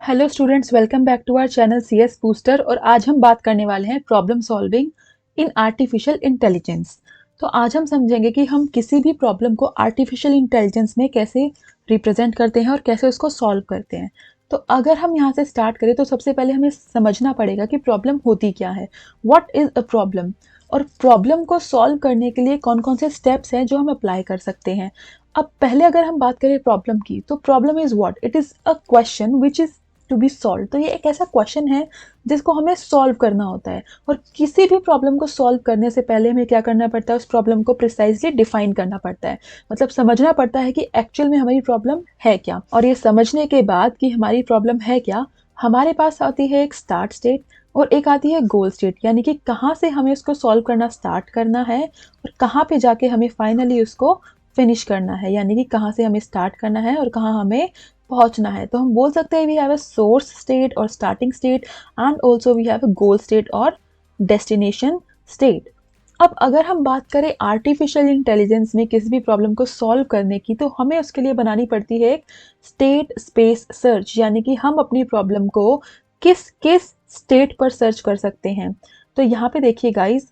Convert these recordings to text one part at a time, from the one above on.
Hello students, welcome back to our channel CS booster. और आज हम बात करने वाले हैं problem solving in artificial intelligence. तो आज हम समझेंगे कि हम किसी भी प्रॉब्लम को आर्टिफिशियल इंटेलिजेंस में कैसे रिप्रेजेंट करते हैं और कैसे उसको सॉल्व करते हैं। तो अगर हम यहाँ से स्टार्ट करें तो सबसे पहले हमें समझना पड़ेगा कि प्रॉब्लम होती क्या है, व्हाट इज़ अ प्रॉब्लम, और प्रॉब्लम को सॉल्व करने के लिए कौन कौन से स्टेप्स हैं जो हम अप्लाई कर सकते हैं। अब पहले अगर हम बात करें प्रॉब्लम की, तो problem is what, it is a question which is to be solve. तो ये एक ऐसा क्वेश्चन है जिसको हमें सॉल्व करना होता है। और किसी भी प्रॉब्लम को सॉल्व करने से पहले हमें क्या करना पड़ता है, उस प्रॉब्लम को प्रिसाइजली डिफाइन करना पड़ता है। मतलब समझना पड़ता है कि एक्चुअल में हमारी प्रॉब्लम है क्या। और ये समझने के बाद कि हमारी प्रॉब्लम है क्या, हमारे पास आती है एक स्टार्ट स्टेट और एक आती है गोल स्टेट, यानी कि कहाँ से हमें उसको सॉल्व करना स्टार्ट करना है और कहाँ पे जाके हमें फाइनली उसको फिनिश करना है, यानी कि कहाँ से हमें स्टार्ट करना है और कहाँ हमें पहुंचना है। तो हम बोल सकते हैं we have a source state और starting state and also we have a goal state और डेस्टिनेशन स्टेट। अब अगर हम बात करें आर्टिफिशियल इंटेलिजेंस में किसी भी प्रॉब्लम को सॉल्व करने की, तो हमें उसके लिए बनानी पड़ती है एक स्टेट स्पेस सर्च, यानी कि हम अपनी प्रॉब्लम को किस किस स्टेट पर सर्च कर सकते हैं। तो यहाँ पे देखिए गाइस,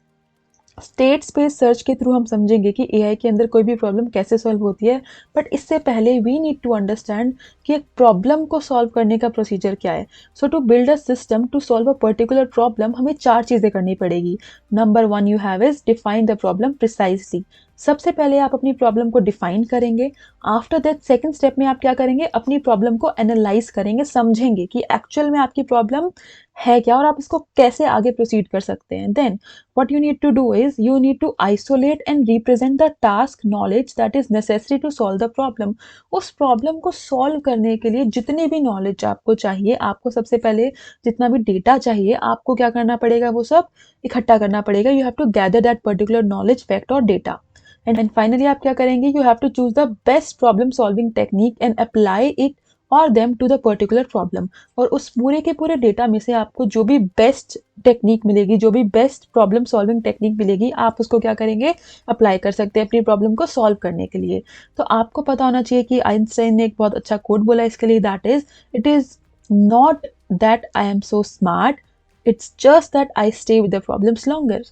स्टेट स्पेस सर्च के थ्रू हम समझेंगे कि एआई के अंदर कोई भी प्रॉब्लम कैसे सॉल्व होती है। बट इससे पहले वी नीड टू अंडरस्टैंड कि एक प्रॉब्लम को सॉल्व करने का प्रोसीजर क्या है। So to build a system to solve a particular problem हमें 4 चीज़ें करनी पड़ेगी। Number 1 you have is define the problem precisely. सबसे पहले आप अपनी प्रॉब्लम को डिफाइन करेंगे। आफ्टर दैट सेकंड स्टेप में आप क्या करेंगे, अपनी प्रॉब्लम को एनालाइज करेंगे, समझेंगे कि एक्चुअल में आपकी प्रॉब्लम है क्या और आप इसको कैसे आगे प्रोसीड कर सकते हैं। Then what you need to do is you need to isolate and represent the task knowledge that is necessary to solve the problem। उस प्रॉब्लम को सॉल्व करने के लिए जितनी भी नॉलेज आपको चाहिए, आपको सबसे पहले जितना भी डेटा चाहिए, आपको क्या करना पड़ेगा, वो सब इकट्ठा करना पड़ेगा। You have to gather that particular knowledge, fact और डेटा। एंड फाइनली आप क्या करेंगे, you have to choose the best problem solving technique and apply it और them to the particular problem. और उस पूरे के पूरे डेटा में से आपको जो भी बेस्ट टेक्निक मिलेगी, जो भी बेस्ट प्रॉब्लम सॉल्विंग टेक्निक मिलेगी, आप उसको क्या करेंगे, अप्लाई कर सकते हैं अपनी प्रॉब्लम को सॉल्व करने के लिए। तो आपको पता होना चाहिए कि आइंस्टाइन ने एक बहुत अच्छा कोट बोला इसके लिए, that is it is not that I am so smart, it's just that I stay with the problems longer.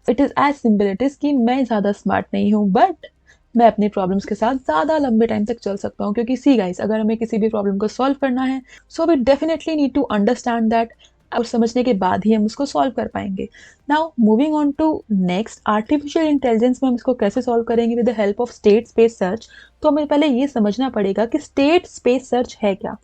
It is as simple it is कि मैं ज़्यादा स्मार्ट नहीं हूँ, बट मैं अपनी प्रॉब्लम्स के साथ ज़्यादा लंबे टाइम तक चल सकता हूँ। क्योंकि सी गाइस, अगर हमें किसी भी प्रॉब्लम को सॉल्व करना है, so we definitely need to understand that, और समझने के बाद ही हम उसको सॉल्व कर पाएंगे। Now moving on to next, artificial intelligence में हम इसको कैसे सॉल्व करेंगे with the help of state space search. तो हमें पहले ये समझना पड़ेगा कि स्टेट स्पेस सर्च है क्या।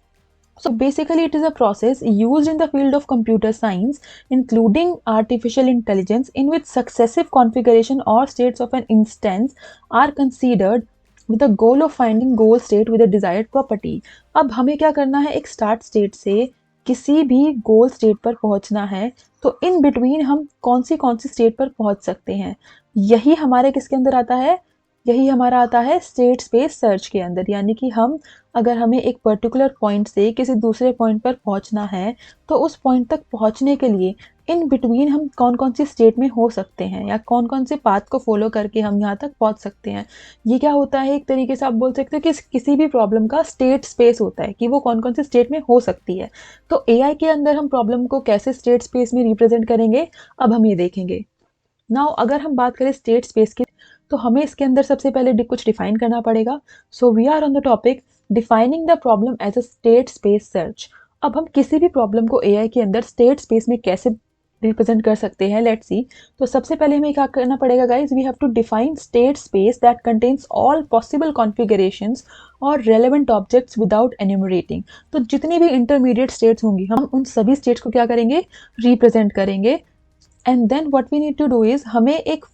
So basically, it is a process used in the field of computer science, including artificial intelligence, in which successive configuration or states of an instance are considered with the goal of finding goal state with a desired property। अब हमें क्या करना है, एक start state से किसी भी गोल state पर पहुंचना है। तो इन बिटवीन हम कौन सी स्टेट पर पहुंच सकते हैं, यही हमारे किसके अंदर आता है, यही हमारा आता है स्टेट स्पेस सर्च के अंदर। यानी कि हम, अगर हमें एक पर्टिकुलर पॉइंट से किसी दूसरे पॉइंट पर पहुंचना है, तो उस पॉइंट तक पहुंचने के लिए इन बिटवीन हम कौन कौन सी स्टेट में हो सकते हैं या कौन कौन से पाथ को फॉलो करके हम यहाँ तक पहुंच सकते हैं। ये क्या होता है, एक तरीके से आप बोल सकते हो कि किसी भी प्रॉब्लम का स्टेट स्पेस होता है कि वो कौन कौन सी स्टेट में हो सकती है। तो एआई के अंदर हम प्रॉब्लम को कैसे स्टेट स्पेस में रिप्रेजेंट करेंगे, अब हम ये देखेंगे। नाउ अगर हम बात करें स्टेट स्पेस की, तो हमें इसके अंदर सबसे पहले कुछ डिफाइन करना पड़ेगा। So we are on the topic defining the problem as a state space search. अब हम किसी भी प्रॉब्लम को एआई के अंदर स्टेट स्पेस में कैसे रिप्रेजेंट कर सकते हैं, लेट्स सी। तो सबसे पहले हमें क्या करना पड़ेगा guys, we have to define state space that contains all possible configurations और रेलेवेंट ऑब्जेक्ट्स विदाउट एन्यूमरेटिंग। तो जितनी भी इंटरमीडिएट स्टेट्स होंगी, हम उन सभी स्टेट्स को क्या करेंगे, रिप्रेजेंट करेंगे। And then what we need to do is, हमें एक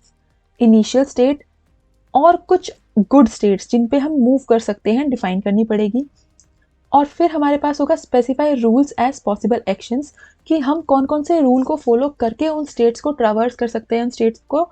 इनिशियल स्टेट और कुछ गुड स्टेट्स जिन पे हम मूव कर सकते हैं डिफाइन करनी पड़ेगी। और फिर हमारे पास होगा specify rules as possible actions, कि हम कौन कौन से रूल को फॉलो करके उन स्टेट्स को ट्रैवर्स कर सकते हैं, उन स्टेट्स को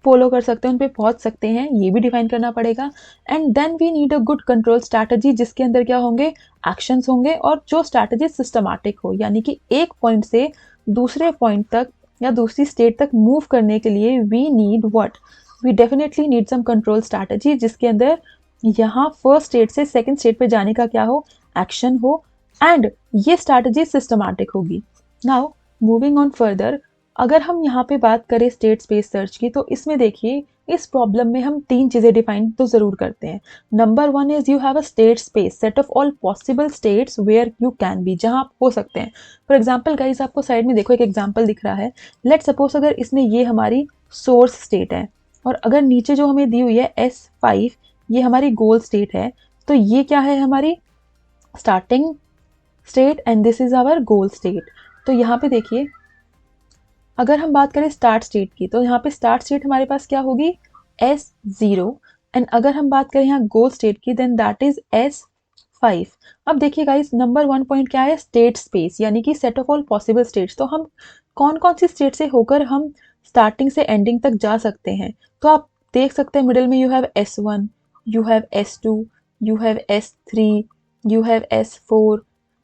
फॉलो कर सकते हैं, उन पे पहुंच सकते हैं, ये भी डिफाइन करना पड़ेगा। And then we need a good control strategy, जिसके अंदर क्या होंगे, एक्शंस होंगे, और जो स्ट्रैटेजी सिस्टमैटिक हो, यानी कि एक पॉइंट से दूसरे पॉइंट तक या दूसरी स्टेट तक मूव करने के लिए we need what, we definitely need some control strategy, जिसके अंदर यहाँ फर्स्ट स्टेट से सेकंड स्टेट पे जाने का क्या हो, एक्शन हो, एंड ये स्ट्रैटेजी सिस्टमैटिक होगी। नाउ मूविंग ऑन फर्दर, अगर हम यहाँ पे बात करें स्टेट स्पेस सर्च की, तो इसमें देखिए इस प्रॉब्लम में हम 3 चीज़ें डिफाइन तो ज़रूर करते हैं। Number 1 is you have a state space set of all possible states where you can be, जहाँ आप हो सकते हैं। फॉर एग्जाम्पल गाइज, आपको साइड में देखो एक एग्जाम्पल दिख रहा है। लेट सपोज अगर इसमें ये हमारी सोर्स स्टेट है और अगर नीचे जो हमें दी हुई है S5 ये हमारी गोल स्टेट है, तो ये क्या है हमारी starting state and this is our goal state. तो यहाँ पे देखिए अगर हम बात करें स्टार्ट स्टेट की, तो यहाँ पे स्टार्ट स्टेट हमारे पास क्या होगी S0, एंड अगर हम बात करें यहाँ गोल स्टेट की देन दैट इज S5। अब देखिए गाइस नंबर 1 पॉइंट क्या है, स्टेट स्पेस यानी कि set of all possible states. तो हम कौन कौन सी स्टेट से होकर हम स्टार्टिंग से एंडिंग तक जा सकते हैं। तो आप देख सकते हैं मिडिल में you have S1, you have S2, you have S3, you have S4।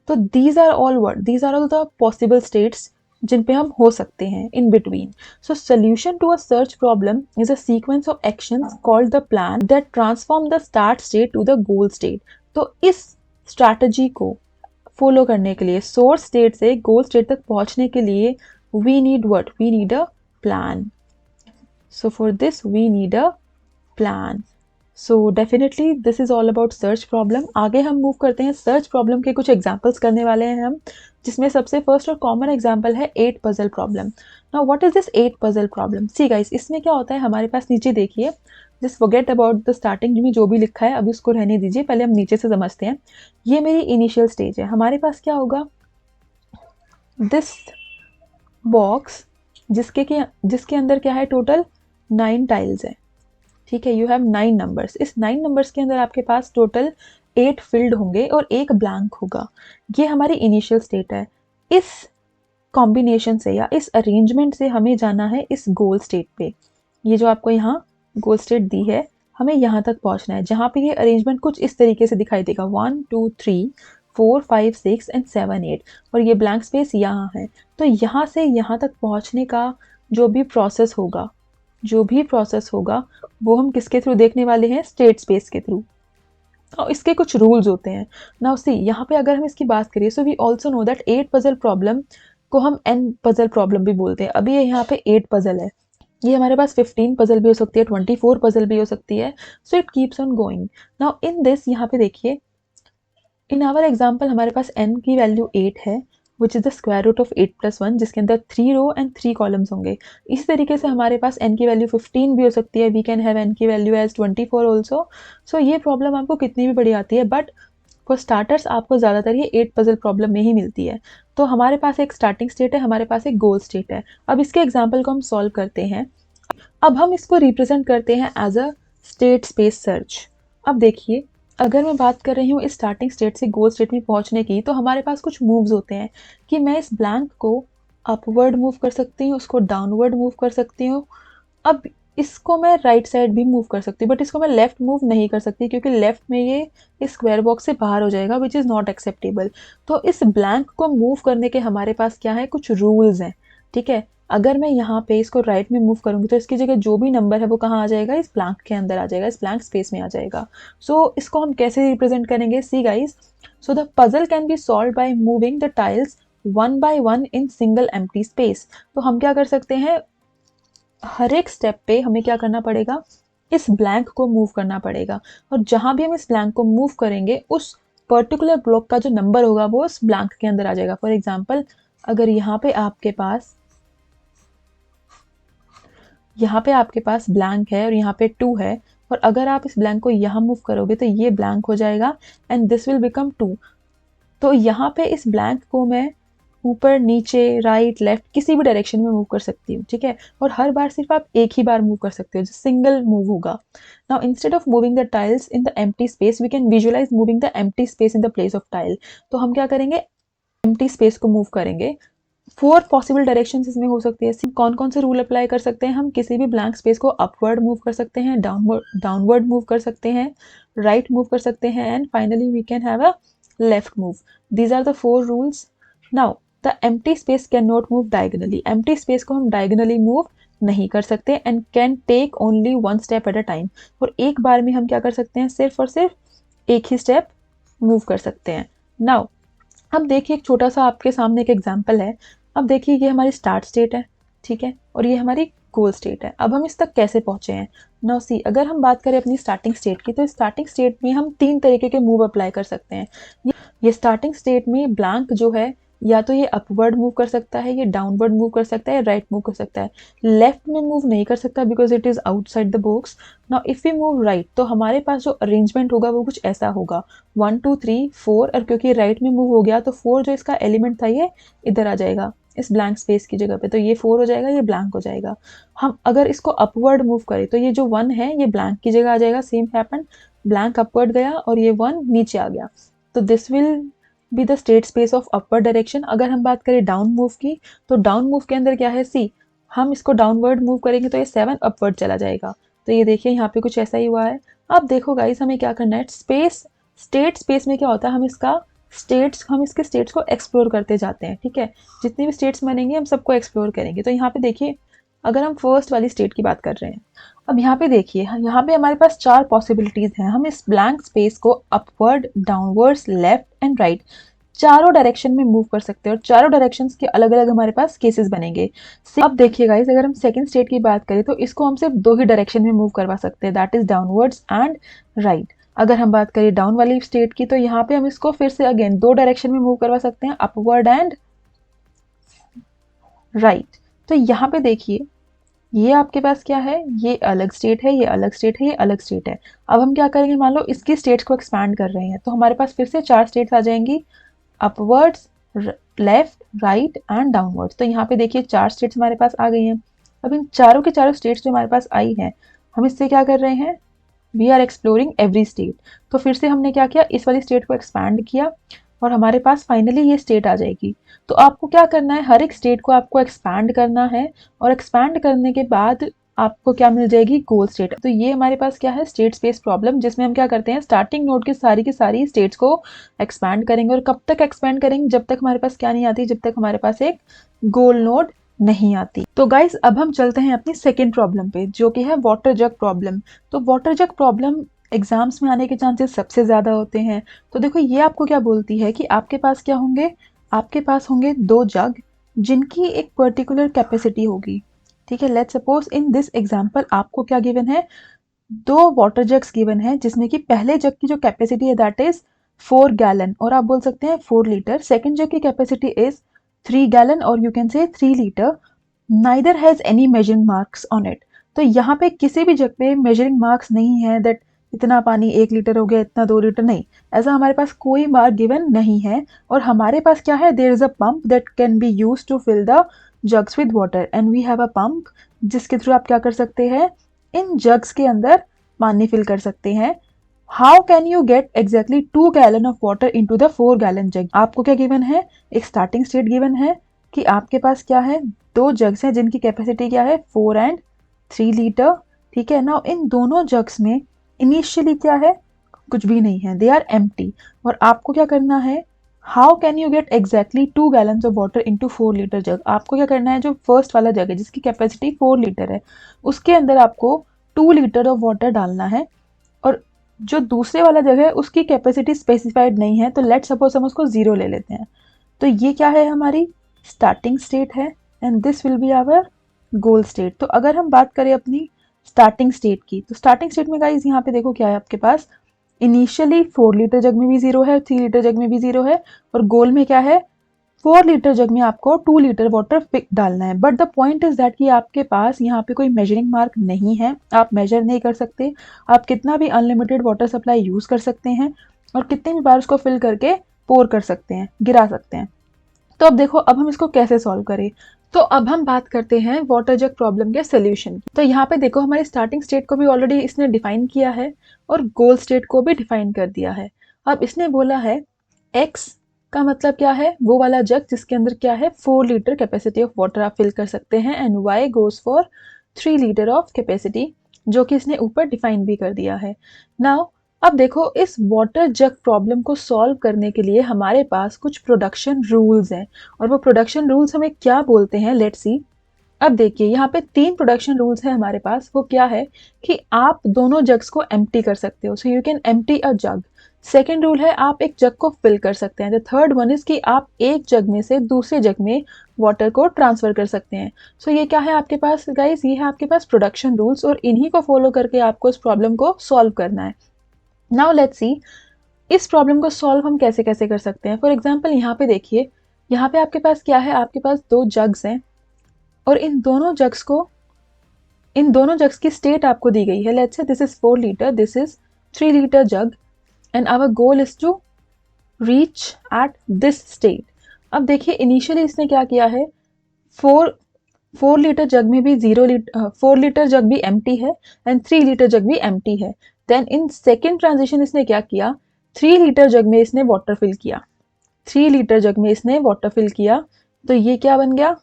तो these are all what, these are all the possible states जिन पे हम हो सकते हैं in between. So solution to a search problem is a sequence of actions called the plan that transform the start state to the goal state. तो इस strategy को follow करने के लिए सोर्स स्टेट से गोल स्टेट तक पहुंचने के लिए we need what, we need a plan. So for this we need a plan. So definitely this is all about search problem. आगे हम मूव करते हैं, सर्च प्रॉब्लम के कुछ एग्जाम्पल्स करने वाले हैं हम, जिसमें सबसे फर्स्ट और कॉमन एग्जाम्पल है 8 puzzle problem. Now what is this 8 puzzle problem? See guys, इसमें क्या होता है हमारे पास, नीचे देखिए, just forget about the starting में जो भी लिखा है अभी उसको रहने दीजिए, पहले हम नीचे से समझते हैं। ये मेरी इनिशियल स्टेज है। हमारे पास क्या होगा, दिस बॉक्स जिसके अंदर क्या है, टोटल 9 टाइल्स है। ठीक है, यू हैव 9 नंबर्स। इस 9 नंबर्स के अंदर आपके पास टोटल 8 फील्ड होंगे और एक ब्लैंक होगा। ये हमारी इनिशियल स्टेट है। इस कॉम्बिनेशन से या इस अरेंजमेंट से हमें जाना है इस गोल स्टेट पे। ये जो आपको यहाँ गोल स्टेट दी है, हमें यहाँ तक पहुँचना है, जहाँ पे ये अरेंजमेंट कुछ इस तरीके से दिखाई देगा 1 2 3 4 5 6 एंड 7 8, और ये ब्लैंक स्पेस यहाँ है। तो यहाँ से यहाँ तक पहुँचने का जो भी प्रोसेस होगा, वो हम किसके थ्रू देखने वाले हैं, स्टेट स्पेस के थ्रू। और इसके कुछ रूल्स होते हैं। नाउ सी, यहाँ पे अगर हम इसकी बात करें, so we also know that 8 puzzle problem को हम n पजल प्रॉब्लम भी बोलते हैं। अभी ये यहाँ पे 8 पजल है, ये हमारे पास 15 पजल भी हो सकती है, 24 पजल भी हो सकती है। So it keeps on going. Now in this, यहाँ पे देखिए इन आवर एग्जाम्पल हमारे पास n की वैल्यू 8 है, which is the square root of 8 + 1, जिसके अंदर 3 रो एंड 3 कॉलम्स होंगे। इसी तरीके से हमारे पास n की वैल्यू 15 भी हो सकती है, वी कैन हैव n की वैल्यू एज 24 ऑल्सो। सो ये प्रॉब्लम आपको कितनी भी बड़ी आती है, बट फॉर स्टार्टर्स आपको ज़्यादातर ये 8 पजल प्रॉब्लम में ही मिलती है। तो हमारे पास एक स्टार्टिंग स्टेट है, हमारे पास एक गोल स्टेट है। अब इसके एग्जाम्पल को हम सॉल्व करते हैं। अब हम इसको रिप्रेजेंट करते हैं as a state space search. अब देखिए, अगर मैं बात कर रही हूँ इस स्टार्टिंग स्टेट से गोल स्टेट में पहुँचने की, तो हमारे पास कुछ मूव्स होते हैं कि मैं इस ब्लैंक को अपवर्ड मूव कर सकती हूँ, उसको डाउनवर्ड मूव कर सकती हूँ। अब इसको मैं राइट साइड भी मूव कर सकती हूँ, बट इसको मैं लेफ्ट मूव नहीं कर सकती, क्योंकि लेफ्ट में ये इस स्क्वायर बॉक्स से बाहर हो जाएगा, विच इज़ नॉट एक्सेप्टेबल। तो इस ब्लैंक को मूव करने के हमारे पास क्या है, कुछ रूल्स हैं। ठीक है, अगर मैं यहाँ पे इसको राइट में मूव करूँगी तो इसकी जगह जो भी नंबर है वो कहाँ आ जाएगा, इस ब्लैंक के अंदर आ जाएगा, इस ब्लैंक स्पेस में आ जाएगा। सो इसको हम कैसे रिप्रेजेंट करेंगे, see guys, so the puzzle can be solve by moving the tiles 1 by 1 in single empty space. तो हम क्या कर सकते हैं, हर एक स्टेप पे हमें क्या करना पड़ेगा, इस ब्लैंक को मूव करना पड़ेगा, और जहां भी हम इस ब्लैंक को मूव करेंगे उस पर्टिकुलर ब्लॉक का जो नंबर होगा वो उस ब्लैंक के अंदर आ जाएगा। फॉर एग्जाम्पल, अगर यहाँ पे आपके पास ब्लैंक है और यहाँ पे 2 है, और अगर आप इस ब्लैंक को यहाँ मूव करोगे तो ये ब्लैंक हो जाएगा एंड दिस विल बिकम 2। तो यहाँ पे इस ब्लैंक को मैं ऊपर नीचे राइट लेफ्ट किसी भी डायरेक्शन में मूव कर सकती हूँ। ठीक है, और हर बार सिर्फ आप एक ही बार मूव कर सकते हो, जो सिंगल मूव होगा। Now instead of moving the tiles in the empty space, we can visualize moving the empty space in the place of tile. तो हम क्या करेंगे, एम्प्टी स्पेस को मूव करेंगे। 4 पॉसिबल डायरेक्शंस इसमें हो सकती है। कौन कौन से रूल अप्लाई कर सकते हैं, हम किसी भी ब्लैंक स्पेस को अपवर्ड मूव कर सकते हैं, डाउनवर्ड मूव कर सकते हैं, राइट मूव कर सकते हैं, and finally we can have a left move. These are the 4 rules. Now the empty space can not move diagonally. Empty space को हम डायगनली मूव नहीं कर सकते and can take only 1 step at a time. और एक बार में हम क्या कर सकते हैं, सिर्फ और सिर्फ एक ही स्टेप मूव कर सकते हैं। नाउ अब देखिए एक छोटा सा आपके सामने एक एग्जांपल है। अब देखिए ये हमारी स्टार्ट स्टेट है, ठीक है, और ये हमारी गोल स्टेट है। अब हम इस तक कैसे पहुंचे हैं? नाउ सी, अगर हम बात करें अपनी स्टार्टिंग स्टेट की, तो स्टार्टिंग स्टेट में हम 3 तरीके के मूव अप्लाई कर सकते हैं। ये स्टार्टिंग स्टेट में ब्लैंक जो है, या तो ये अपवर्ड मूव कर सकता है, ये डाउनवर्ड मूव कर सकता है, राइट मूव कर सकता है। लेफ्ट में मूव नहीं कर सकता because it is outside the box. Now if we move right, तो हमारे पास जो अरेंजमेंट होगा वो कुछ ऐसा होगा, 1 2 3 4, और क्योंकि राइट में मूव हो गया तो 4 जो इसका एलिमेंट था ये इधर आ जाएगा इस ब्लैंक स्पेस की जगह पे, तो ये 4 हो जाएगा, ये ब्लैंक हो जाएगा। हम अगर इसको अपवर्ड मूव करें तो ये जो 1 है ये ब्लैंक की जगह आ जाएगा, सेम हैपन, ब्लैंक अपवर्ड गया और ये 1 नीचे आ गया। तो this will be the state space of upward direction. अगर हम बात करें डाउन मूव की, तो डाउन मूव के अंदर क्या है, सी, हम इसको डाउनवर्ड मूव करेंगे तो ये 7 अपवर्ड चला जाएगा। तो ये देखिए यहाँ पे कुछ ऐसा ही हुआ है। अब देखो गाइस, हमें क्या करना है, स्पेस, स्टेट स्पेस में क्या होता है, हम इसके स्टेट्स को एक्सप्लोर करते जाते हैं, ठीक है। जितने भी स्टेट्स बनेंगे हम सबको एक्सप्लोर करेंगे। तो यहाँ पे देखिए, अगर हम फर्स्ट वाली स्टेट की बात कर रहे हैं, अब यहाँ पे देखिए, यहाँ पे हमारे पास 4 पॉसिबिलिटीज हैं। हम इस ब्लैंक स्पेस को upward, downwards, left and right चारों डायरेक्शन में मूव कर सकते हैं, और चारों डायरेक्शंस के अलग अलग हमारे पास केसेस बनेंगे। अब देखिए गाइस, अगर हम सेकंड स्टेट की बात करें तो इसको हम सिर्फ 2 ही डायरेक्शन में मूव करवा सकते हैं, that is downwards and right. अगर हम बात करें डाउन वाली स्टेट की, तो यहाँ पे हम इसको फिर से अगेन 2 डायरेक्शन में मूव करवा सकते हैं, अपवर्ड एंड राइट। तो यहाँ पे देखिए, ये आपके पास क्या है, ये अलग स्टेट है, ये अलग स्टेट है, ये अलग स्टेट है। अब हम क्या करेंगे, मान लो इसकी स्टेट्स को एक्सपैंड कर रहे हैं, तो हमारे पास फिर से 4 स्टेट्स आ जाएंगी, upwards, left, right and downwards. तो यहाँ पे देखिए 4 स्टेट्स हमारे पास आ गई हैं। अब इन चारों के चारों स्टेट्स जो हमारे पास आई हैं, हम इससे क्या कर रहे हैं, we are exploring every state. तो फिर से हमने क्या किया, इस वाली स्टेट को एक्सपैंड किया और हमारे पास फाइनली ये स्टेट आ जाएगी। तो आपको क्या करना है, हर एक स्टेट को आपको एक्सपैंड करना है, और एक्सपैंड करने के बाद आपको क्या मिल जाएगी, गोल स्टेट। तो ये हमारे पास क्या है, स्टेट स्पेस प्रॉब्लम, जिसमें हम क्या करते हैं, स्टार्टिंग नोड की सारी स्टेट्स को एक्सपैंड करेंगे। और कब तक एक्सपैंड करेंगे, जब तक हमारे पास क्या नहीं आती, जब तक हमारे पास एक गोल नोड नहीं आती। तो गाइस, अब हम चलते हैं अपनी सेकेंड प्रॉब्लम पे, जो कि है वाटर जग प्रॉब्लम। तो वाटर जग प्रॉब्लम एग्जाम्स में आने के चांसेस सबसे ज़्यादा होते हैं। तो देखो, ये आपको क्या बोलती है कि आपके पास क्या होंगे, आपके पास होंगे 2 जग जिनकी एक पर्टिकुलर कैपेसिटी होगी, ठीक है। Let's suppose in this example आपको क्या गिवन है, 2 वाटर जग्स गिवन है, जिसमें कि पहले जग की जो कैपेसिटी है दैट इज 4 गैलन, और आप बोल सकते हैं 4 लीटर। सेकेंड जग की कैपेसिटी इज 3 गैलन, और you can say 3 litre. Neither has any measuring marks on it. तो यहाँ पे किसी भी जग पे मेजरिंग मार्क्स नहीं है, दैट इतना पानी 1 लीटर हो गया, इतना 2 लीटर, नहीं, ऐसा हमारे पास कोई मार्क गिवन नहीं है। और हमारे पास क्या है, there is a pump that can be use to fill the jugs with water, and we have a pump, जिसके थ्रू आप क्या कर सकते हैं, इन जग्स के अंदर पानी फिल कर सकते हैं। How can you get exactly 2 gallon of water into the 4 gallon jug. आपको क्या गिवन है, एक स्टार्टिंग स्टेट गिवन है कि आपके पास क्या है, 2 जग्स हैं जिनकी कैपेसिटी क्या है, 4 एंड 3 लीटर, ठीक है ना। इन दोनों जग्स में इनिशियली क्या है, कुछ भी नहीं है, दे आर एम्प्टी। और आपको क्या करना है, how can you get exactly 2 gallons of water into 4 litre jug. आपको क्या करना है, जो फर्स्ट वाला जग है जिसकी कैपेसिटी 4 लीटर है, उसके अंदर आपको 2 लीटर ऑफ वाटर डालना है। और जो दूसरे वाला जग है उसकी कैपेसिटी स्पेसिफाइड नहीं है, तो लेट सपोज हम उसको 0 ले लेते हैं। तो ये क्या है, हमारी स्टार्टिंग स्टेट है, and this will be our goal state. तो अगर हम बात करें अपनी स्टार्टिंग स्टेट की, तो स्टार्टिंग स्टेट में गाइस यहाँ पे देखो क्या है, आपके पास इनिशियली 4 लीटर जग में भी 0 है, 3 लीटर जग में भी 0 है, और गोल में क्या है, 4 लीटर जग में आपको 2 लीटर वाटर डालना है। But the point is that कि आपके पास यहाँ पे कोई मेजरिंग मार्क नहीं है, आप मेजर नहीं कर सकते, आप कितना भी अनलिमिटेड वाटर सप्लाई यूज कर सकते हैं, और कितनी भी बार उसको फिल करके पोर कर सकते हैं, गिरा सकते हैं। तो अब देखो, अब हम इसको कैसे सॉल्व करें। तो अब हम बात करते हैं वाटर जग प्रॉब्लम के सोल्यूशन की। तो यहाँ पे देखो, हमारी स्टार्टिंग स्टेट को भी ऑलरेडी इसने डिफाइन किया है, और गोल स्टेट को भी डिफाइन कर दिया है। अब इसने बोला है x का मतलब क्या है, वो वाला जग जिसके अंदर क्या है, 4 लीटर कैपेसिटी ऑफ वाटर आप फिल कर सकते हैं, and y goes for 3 litre of capacity, जो कि इसने ऊपर डिफाइन भी कर दिया है। नाउ अब देखो, इस वाटर जग प्रॉब्लम को सॉल्व करने के लिए हमारे पास कुछ प्रोडक्शन रूल्स हैं, और वो प्रोडक्शन रूल्स हमें क्या बोलते हैं, लेट्स सी। अब देखिए, यहाँ पे 3 प्रोडक्शन रूल्स हैं हमारे पास। वो क्या है कि आप दोनों जग्स को एम्प्टी कर सकते हो, so you can empty a jug. Second rule है आप एक जग को फिल कर सकते हैं। द थर्ड वन इज कि आप एक जग में से दूसरे जग में वाटर को ट्रांसफर कर सकते हैं। सो ये क्या है आपके पास गाइस, ये है आपके पास प्रोडक्शन रूल्स, और इन्हीं को फॉलो करके आपको इस प्रॉब्लम को सॉल्व करना है। नाउ लेट्स सी इस प्रॉब्लम को सॉल्व हम कैसे कैसे कर सकते हैं। फॉर एग्जाम्पल यहाँ पे देखिए, यहाँ पे आपके पास क्या है, आपके पास दो जग्स हैं और इन दोनों जग्स की स्टेट आपको दी गई है। Let's say this is 4 litre, this is 3 litre jug and our goal is to reach at this state. अब देखिए इनिशियली इसने क्या किया है, 4 लीटर जग में भी 4 लीटर जग भी एम्प्टी है एंड 3 लीटर जग भी एम्प्टी है। देन इन सेकेंड ट्रांजिशन इसने क्या किया, 3 लीटर जग में इसने वाटर फिल किया, 3 लीटर जग में इसने वाटर फिल किया, तो ये क्या बन गया,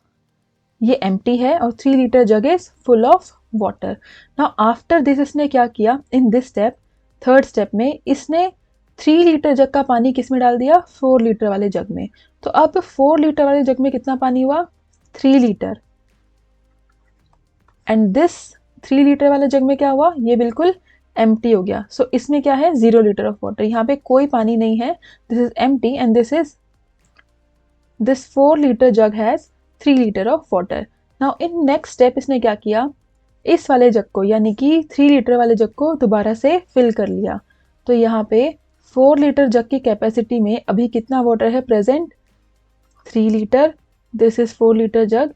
ये एम्प्टी है और 3 litre jug is full of water. Now after this इसने क्या किया, in this step, third step में इसने 3 लीटर जग का पानी किस में डाल दिया, 4 लीटर वाले जग में। तो अब 4 लीटर वाले जग में कितना पानी हुआ, 3 लीटर, एंड दिस 3 लीटर वाले जग में क्या हुआ, ये बिल्कुल एम्प्टी हो गया। सो इसमें क्या है, 0 लीटर ऑफ वाटर, यहाँ पे कोई पानी नहीं है, this is empty and this 4 litre jug has 3 litre of water. Now in next step इसने क्या किया, इस वाले जग को यानी कि 3 लीटर वाले जग को दोबारा से फिल कर लिया। तो यहाँ पे 4 लीटर जग की कैपेसिटी में अभी कितना वाटर है present, 3 litre, this is 4 litre jug,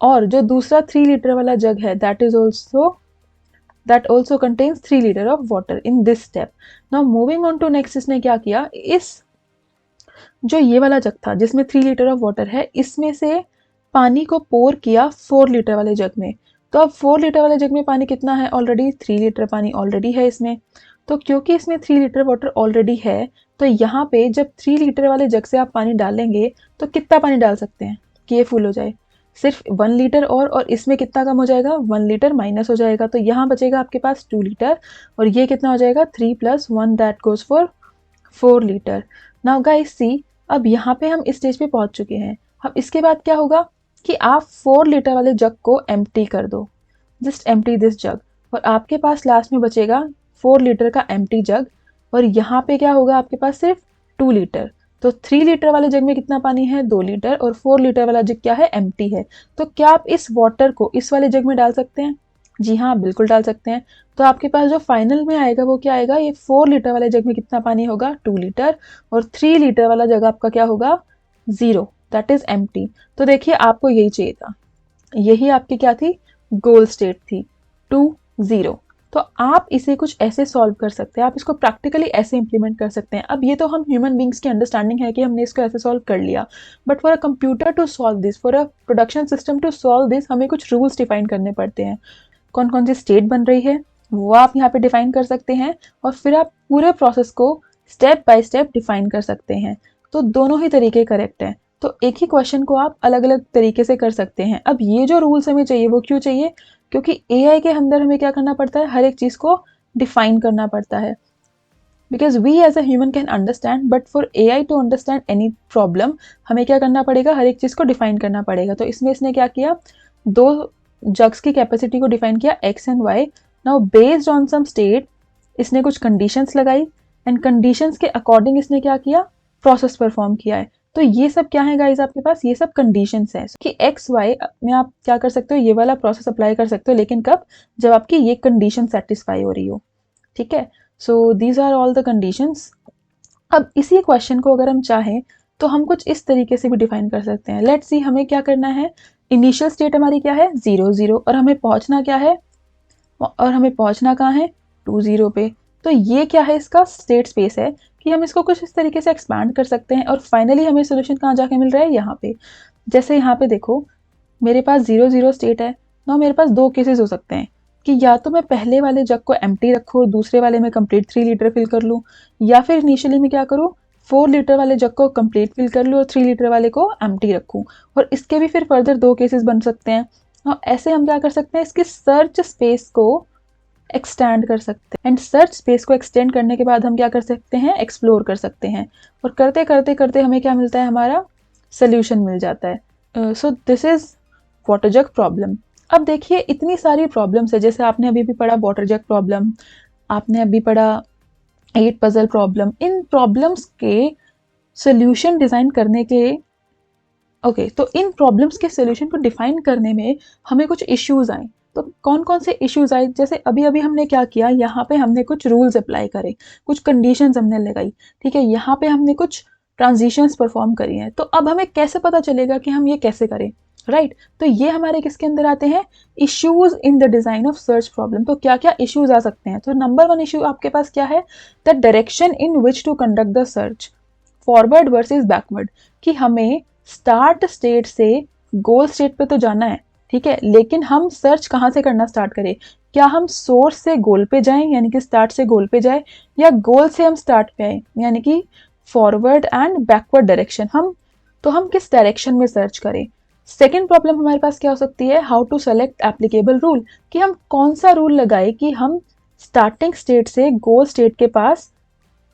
और जो दूसरा 3 लीटर वाला जग है that also contains 3 liter of water in this step. Now moving on to next, इसने क्या किया, इस जो ये वाला जग था जिसमें 3 लीटर ऑफ वाटर है, इसमें से पानी को पोर किया 4 लीटर वाले जग में। तो अब 4 लीटर वाले जग में पानी कितना है, ऑलरेडी 3 लीटर पानी ऑलरेडी है इसमें। तो क्योंकि इसमें 3 लीटर वाटर ऑलरेडी है, तो यहाँ पे जब 3 लीटर वाले जग से आप पानी डालेंगे तो कितना पानी डाल सकते हैं कि ये फुल हो जाए, सिर्फ 1 लीटर, और इसमें कितना कम हो जाएगा, 1 लीटर माइनस हो जाएगा, तो यहाँ बचेगा आपके पास 2 लीटर, और ये कितना हो जाएगा, 3 + 1 that goes for 4 litre. Now guys see, अब यहाँ पे हम इस स्टेज पे पहुंच चुके हैं। अब इसके बाद क्या होगा कि आप 4 लीटर वाले जग को एम्प्टी कर दो, जस्ट एम्प्टी दिस जग, और आपके पास लास्ट में बचेगा 4 लीटर का एम्प्टी जग, और यहाँ पे क्या होगा आपके पास सिर्फ 2 लीटर। तो 3 लीटर वाले जग में कितना पानी है, 2 लीटर, और 4 लीटर वाला जग क्या है, एम्प्टी है। तो क्या आप इस वाटर को इस वाले जग में डाल सकते हैं, जी हाँ बिल्कुल डाल सकते हैं। तो आपके पास जो फाइनल में आएगा वो क्या आएगा, ये 4 लीटर वाले जग में कितना पानी होगा, 2 लीटर, और 3 लीटर वाला जग आपका क्या होगा, 0, दैट इज एम्प्टी। तो देखिए आपको यही चाहिए था, यही आपकी क्या थी, गोल स्टेट थी, 2 0। तो आप इसे कुछ ऐसे सॉल्व कर सकते हैं, आप इसको प्रैक्टिकली ऐसे इंप्लीमेंट कर सकते हैं। अब ये तो हम ह्यूमन बींग्स की अंडरस्टैंडिंग है कि हमने इसको ऐसे सॉल्व कर लिया, but for a computer to solve this, for a production system to solve this, हमें कुछ रूल्स डिफाइन करने पड़ते हैं। कौन कौन सी स्टेट बन रही है वो आप यहाँ पे डिफाइन कर सकते हैं, और फिर आप पूरे प्रोसेस को स्टेप बाय स्टेप डिफाइन कर सकते हैं। तो दोनों ही तरीके करेक्ट हैं, तो एक ही क्वेश्चन को आप अलग अलग तरीके से कर सकते हैं। अब ये जो रूल्स हमें चाहिए वो क्यों चाहिए, क्योंकि एआई के अंदर हमें क्या करना पड़ता है, हर एक चीज़ को डिफाइन करना पड़ता है, because we as a human can understand, but for AI to understand any problem हमें क्या करना पड़ेगा, हर एक चीज़ को डिफाइन करना पड़ेगा। तो इसमें इसने क्या किया, 2 जग्स की कैपेसिटी को डिफाइन किया, x and y। Now based on some state इसने कुछ कंडीशंस लगाई, एंड कंडीशंस के अकॉर्डिंग इसने क्या किया, प्रोसेस परफॉर्म किया है। तो ये सब क्या है गाइज आपके पास, ये सब कंडीशंस हैं कि x y में आप क्या कर सकते हो, ये वाला प्रोसेस अप्लाई कर सकते हो, लेकिन कब, जब आपकी ये कंडीशन सेटिस्फाई हो रही हो, ठीक है। So these are all the conditions. अब इसी क्वेश्चन को अगर हम चाहें तो हम कुछ इस तरीके से भी डिफाइन कर सकते हैं। लेट्स सी हमें क्या करना है, इनिशियल स्टेट हमारी क्या है, 0 0, और हमें पहुंचना क्या है, और हमें पहुंचना कहाँ है, 2 0 पे। तो ये क्या है, इसका स्टेट स्पेस है कि हम इसको कुछ इस तरीके से एक्सपैंड कर सकते हैं, और फाइनली हमें सोल्यूशन कहाँ जाके मिल रहा है, यहाँ पे। जैसे यहाँ पे देखो मेरे पास 0 0 स्टेट है ना, मेरे पास 2 केसेस हो सकते हैं कि या तो मैं पहले वाले जग को एम्प्टी रखूँ और दूसरे वाले में कंप्लीट 3 लीटर फिल कर लूँ, या फिर इनिशियली मैं क्या करूँ, 4 लीटर वाले जग को कंप्लीट फिल कर लूँ और 3 लीटर वाले को एम्प्टी रखूँ। और इसके भी फिर फर्दर 2 केसेस बन सकते हैं, और ऐसे हम क्या कर सकते हैं, इसकी सर्च स्पेस को एक्सटेंड कर सकते हैं, एंड सर्च स्पेस को एक्सटेंड करने के बाद हम क्या कर सकते हैं, एक्सप्लोर कर सकते हैं, और करते करते करते हमें क्या मिलता है, हमारा सोल्यूशन मिल जाता है। So this is water jug problem. अब देखिए इतनी सारी प्रॉब्लम्स है, जैसे आपने अभी भी पढ़ा वाटर जग प्रॉब्लम, आपने अभी पढ़ा 8 पजल प्रॉब्लम, इन प्रॉब्लम्स के सोल्यूशन डिज़ाइन करने के तो इन प्रॉब्लम्स के सोल्यूशन को डिफाइन करने में हमें कुछ इश्यूज आए। तो कौन कौन से इश्यूज आए, जैसे अभी अभी हमने क्या किया, यहाँ पे हमने कुछ रूल्स अप्लाई करे, कुछ कंडीशंस हमने लगाई, ठीक है, यहाँ पे हमने कुछ ट्रांजिशंस परफॉर्म करी हैं। तो अब हमें कैसे पता चलेगा कि हम ये कैसे करें, राइट तो ये हमारे किसके अंदर आते हैं, issues in the design of search problem. तो क्या क्या इश्यूज आ सकते हैं, तो नंबर 1 इश्यू आपके पास क्या है, the direction in which to conduct the search, forward versus backward, कि हमें स्टार्ट स्टेट से गोल स्टेट पे तो जाना है, ठीक है, लेकिन हम सर्च कहाँ से करना स्टार्ट करें, क्या हम सोर्स से गोल पे जाएं यानी कि स्टार्ट से गोल पे जाए, या गोल से हम स्टार्ट पे आए यानी कि फॉरवर्ड एंड बैकवर्ड डायरेक्शन, हम किस डायरेक्शन में सर्च करें। सेकेंड प्रॉब्लम हमारे पास क्या हो सकती है, how to select applicable rule, कि हम कौन सा रूल लगाए कि हम स्टार्टिंग स्टेट से गोल स्टेट के पास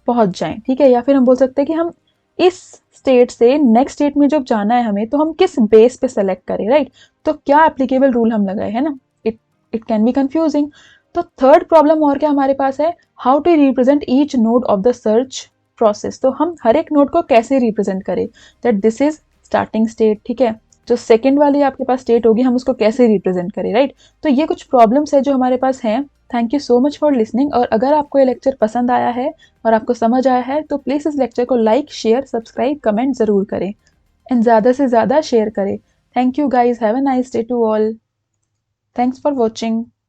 पहुंच जाएं, ठीक है, या फिर हम बोल सकते हैं कि हम इस स्टेट से नेक्स्ट स्टेट में जब जाना है हमें, तो हम किस बेस पे सेलेक्ट करें, राइट तो क्या एप्लीकेबल रूल हम लगाए, है ना, इट कैन बी कंफ्यूजिंग। तो थर्ड प्रॉब्लम और क्या हमारे पास है, how to represent each node of the search process, तो हम हर एक नोड को कैसे रिप्रेजेंट करें, that this is starting state, ठीक है, जो सेकेंड वाली आपके पास स्टेट होगी हम उसको कैसे रिप्रेजेंट करें, राइट तो ये कुछ प्रॉब्लम्स है जो हमारे पास हैं। Thank you so much for listening, और अगर आपको ये लेक्चर पसंद आया है और आपको समझ आया है तो प्लीज़ इस लेक्चर को लाइक, शेयर, सब्सक्राइब, कमेंट ज़रूर करें एंड ज़्यादा से ज़्यादा शेयर करें। Thank you guys, have a nice day to all, thanks for watching.